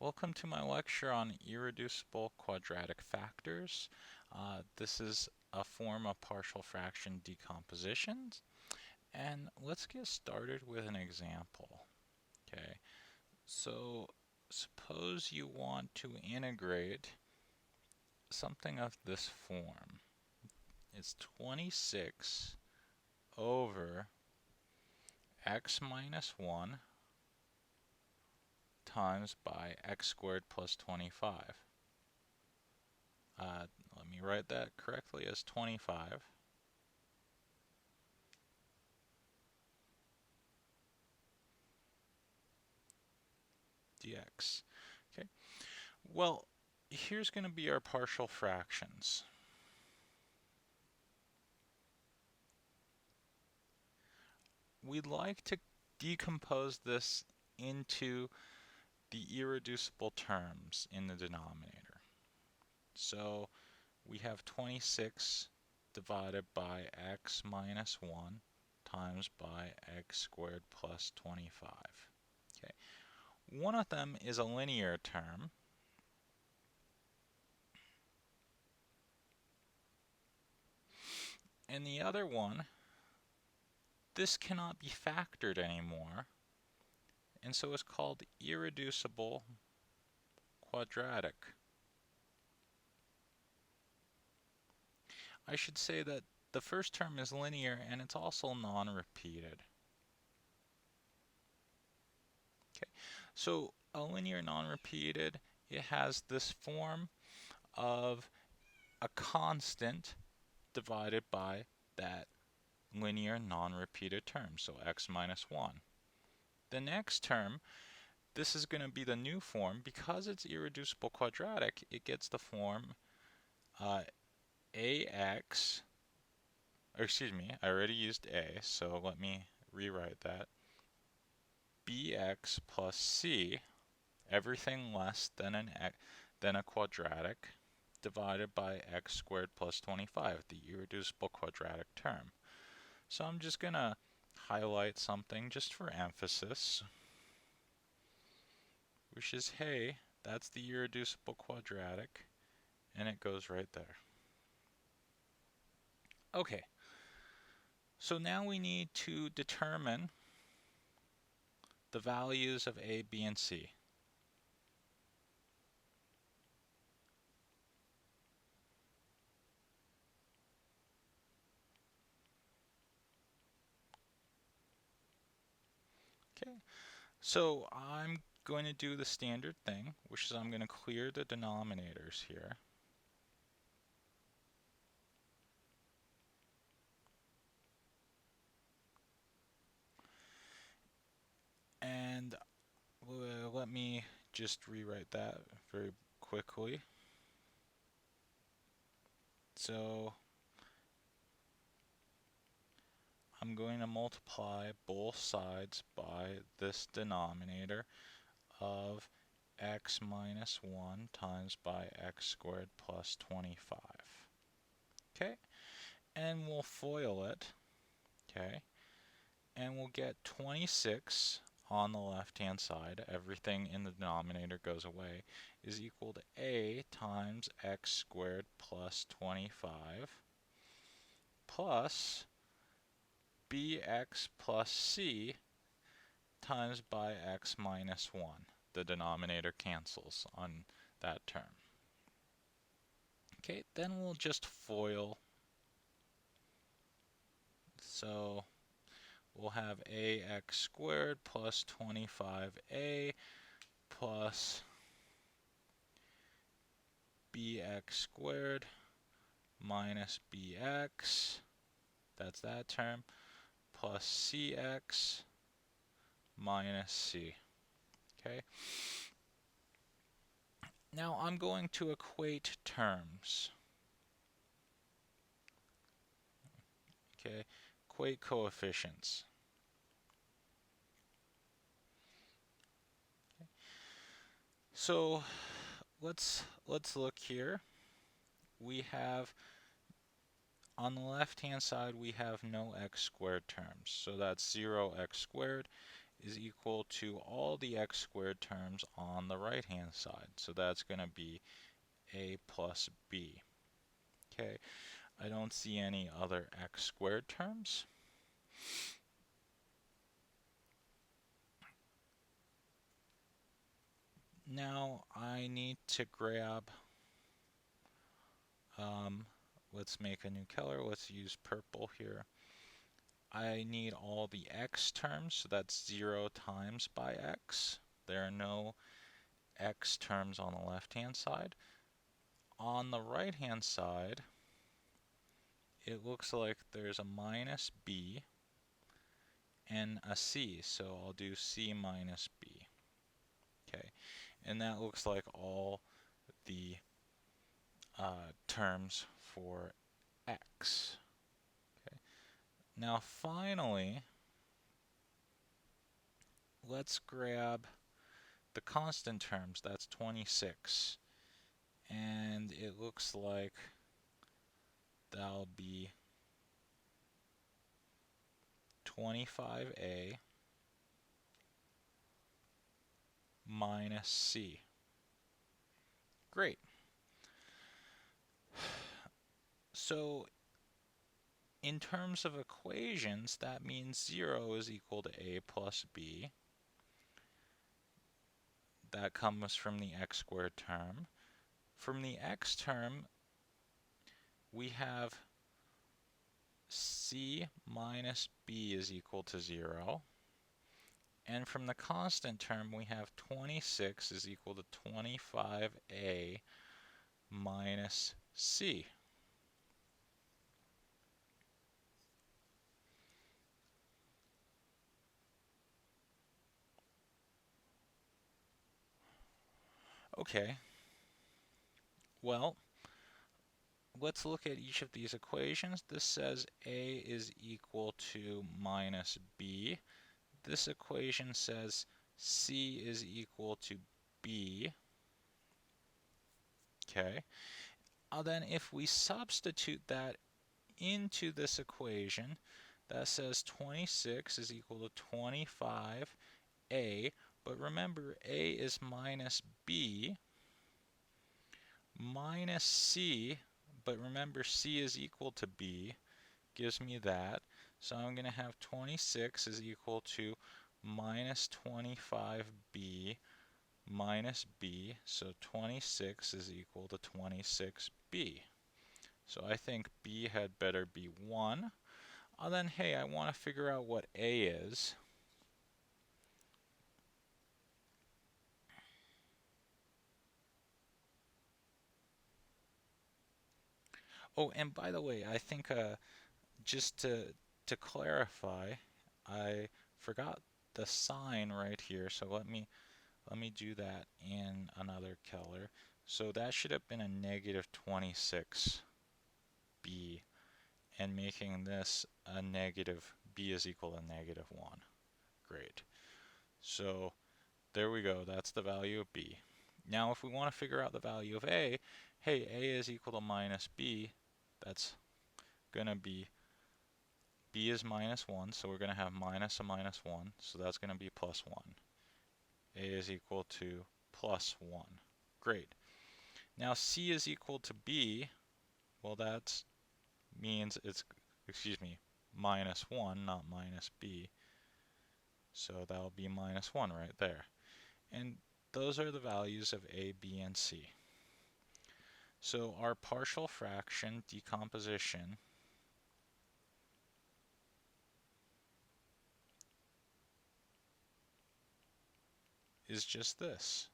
Welcome to my lecture on irreducible quadratic factors. This is a form of partial fraction decomposition, and let's get started with an example. Okay, so suppose you want to integrate something of this form. It's 26 over x minus 1 times by x squared plus 25. Let me write that correctly as 25 dx. Okay, well, here's going to be our partial fractions. We'd like to decompose this into the irreducible terms in the denominator. So we have 26 divided by x minus 1 times by x squared plus 25. Okay, one of them is a linear term, and the other one, this cannot be factored anymore, and so it's called irreducible quadratic. I should say that the first term is linear and it's also non-repeated. Okay, so a linear non-repeated, it has this form of a constant divided by that linear non-repeated term, so x minus 1. The next term, this is going to be the new form. Because it's irreducible quadratic, it gets the form ax, or excuse me, I already used a, so let me rewrite that. Bx plus c, everything less than a quadratic, divided by x squared plus 25, the irreducible quadratic term. So I'm just going to highlight something just for emphasis, which is, hey, that's the irreducible quadratic, and it goes right there. Okay, so now we need to determine the values of a, b, and c. Okay, so I'm going to do the standard thing, which is I'm going to clear the denominators here. And let me just rewrite that very quickly. So I'm going to multiply both sides by this denominator of x minus 1 times by x squared plus 25. Okay, and we'll FOIL it. Okay, and we'll get 26 on the left-hand side, everything in the denominator goes away, is equal to a times x squared plus 25 plus bx plus c times by x minus 1. The denominator cancels on that term. Okay, then we'll just FOIL. So we'll have ax squared plus 25a plus bx squared minus bx, that's that term, plus cx minus c. Okay. Now I'm going to equate terms. Okay, equate coefficients. Okay. So let's look here. We have, on the left hand side, we have no x squared terms, so that's 0 x squared, is equal to all the x squared terms on the right-hand side. So that's going to be a plus b. Okay, I don't see any other x squared terms. Now I need to grab, let's make a new color. Let's use purple here. I need all the x terms, so that's 0 times by x. There are no x terms on the left-hand side. On the right-hand side, it looks like there's a minus b and a c, so I'll do c minus b. Okay, and that looks like all the terms for x. Okay, now finally, let's grab the constant terms. That's 26, and it looks like that'll be 25a minus c. Great. So in terms of equations, that means 0 is equal to a plus b. That comes from the x squared term. From the x term, we have c minus b is equal to 0. And from the constant term, we have 26 is equal to 25a minus c. Okay, well, let's look at each of these equations. This says a is equal to minus b. This equation says c is equal to b. Okay, then if we substitute that into this equation, that says 26 is equal to 25a, but remember a is minus b minus c, but remember c is equal to b, gives me that. So I'm going to have 26 is equal to minus 25b minus b, so 26 is equal to 26b. So I think b had better be 1. Then, hey, I want to figure out what a is. Oh, and by the way, I think just to clarify, I forgot the sign right here, so let me do that in another color. So that should have been a negative 26b, and making this a negative, b is equal to negative 1. Great. So there we go, that's the value of b. Now if we want to figure out the value of a, hey, a is equal to minus b, that's going to be, b is minus 1, so we're going to have minus a minus 1, so that's going to be plus 1. A is equal to plus 1. Great. Now c is equal to b, well that means it's, minus 1, not minus b. So that'll be minus 1 right there. And those are the values of a, b, and c. So our partial fraction decomposition is just this.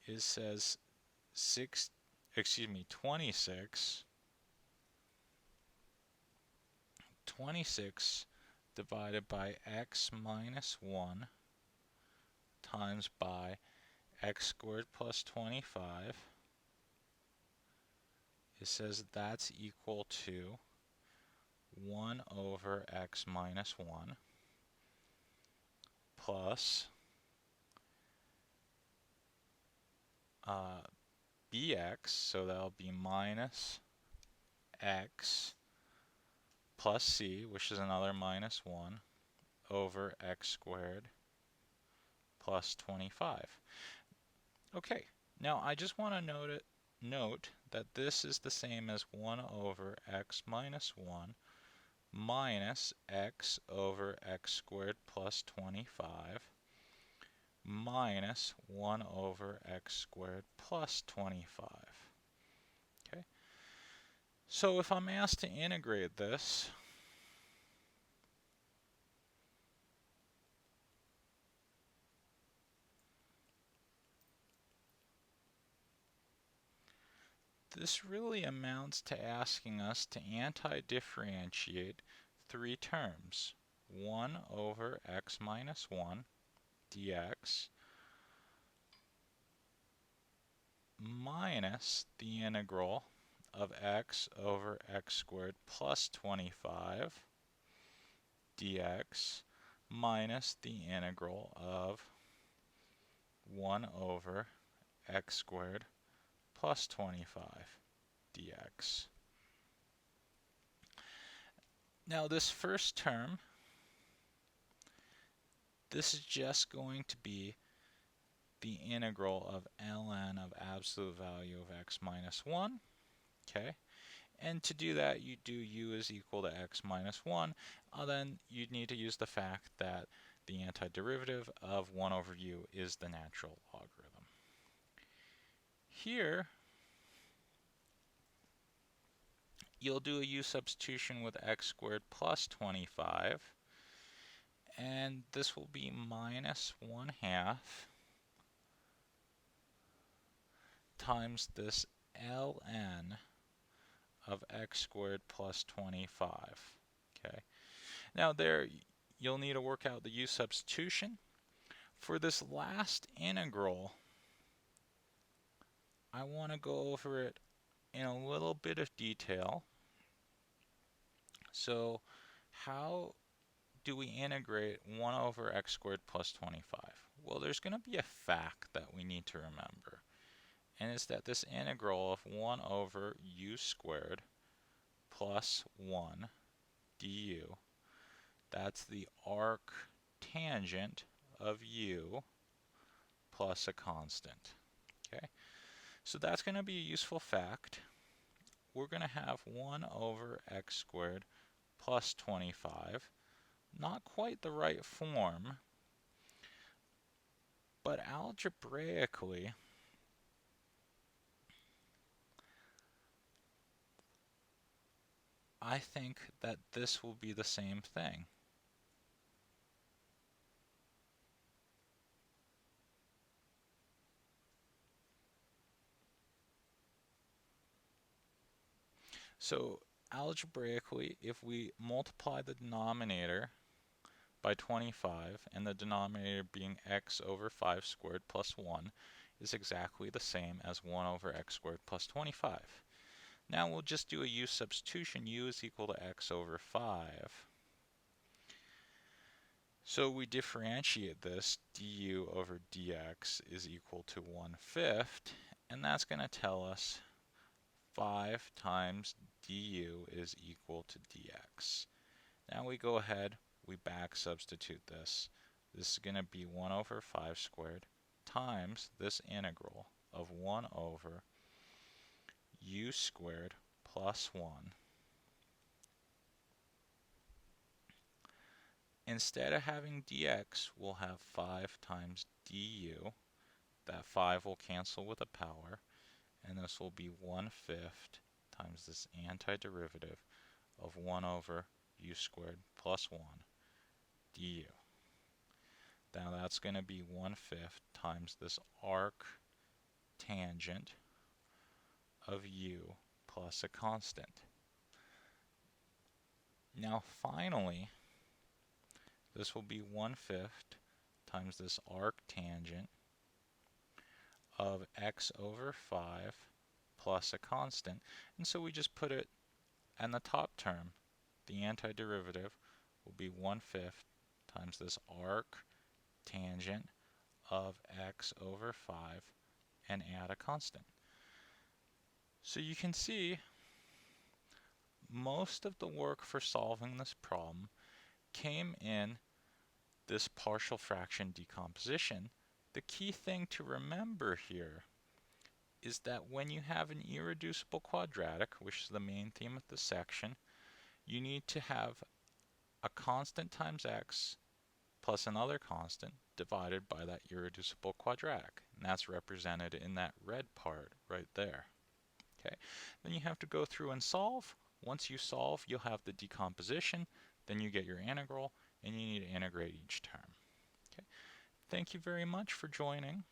It says 26 divided by x minus 1 times by x squared plus 25. It says that's equal to 1 over x minus 1 plus bx, so that'll be minus x plus c, which is another minus 1, over x squared plus 25. Okay, now I just want to note that this is the same as 1 over x minus 1 minus x over x squared plus 25 minus 1 over x squared plus 25. Okay, so if I'm asked to integrate this, this really amounts to asking us to anti-differentiate three terms. 1 over x minus 1 dx minus the integral of x over x squared plus 25 dx minus the integral of 1 over x squared plus 25 dx. Now this first term, this is just going to be the integral of ln of absolute value of x minus 1, okay? And to do that, you do u is equal to x minus 1. Then you'd need to use the fact that the antiderivative of 1 over u is the natural logarithm. Here, you'll do a u substitution with x squared plus 25, and this will be minus 1/2 times this ln of x squared plus 25. Okay. Now there, you'll need to work out the u substitution. For this last integral, I want to go over it in a little bit of detail. So how do we integrate 1 over x squared plus 25? Well, there's going to be a fact that we need to remember, and it's that this integral of 1 over u squared plus 1 du, that's the arc tangent of u plus a constant. Okay, so that's going to be a useful fact. We're going to have 1 over x squared plus 25. Not quite the right form, but algebraically, I think that this will be the same thing. So algebraically, if we multiply the denominator by 25, and the denominator being x over 5 squared plus 1 is exactly the same as 1 over x squared plus 25. Now we'll just do a u substitution. U is equal to x over 5. So we differentiate this, du over dx is equal to 1/5, and that's going to tell us 5 times du is equal to dx. Now we go ahead, we back substitute this. This is going to be 1 over 5 squared times this integral of 1 over u squared plus 1. Instead of having dx, we'll have 5 times du. That 5 will cancel with a power, and this will be 1/5 times this antiderivative of 1 over u squared plus 1 du. Now that's going to be 1/5 times this arc tangent of u plus a constant. Now finally, this will be 1/5 times this arc tangent of x over 5 plus a constant. And so we just put it in the top term. The antiderivative will be 1/5 times this arc tangent of x over 5 and add a constant. So you can see most of the work for solving this problem came in this partial fraction decomposition, the key thing to remember here is that when you have an irreducible quadratic, which is the main theme of the section, you need to have a constant times x plus another constant divided by that irreducible quadratic. And that's represented in that red part right there. Okay. Then you have to go through and solve. Once you solve, you'll have the decomposition, then you get your integral, and you need to integrate each term. Okay. Thank you very much for joining.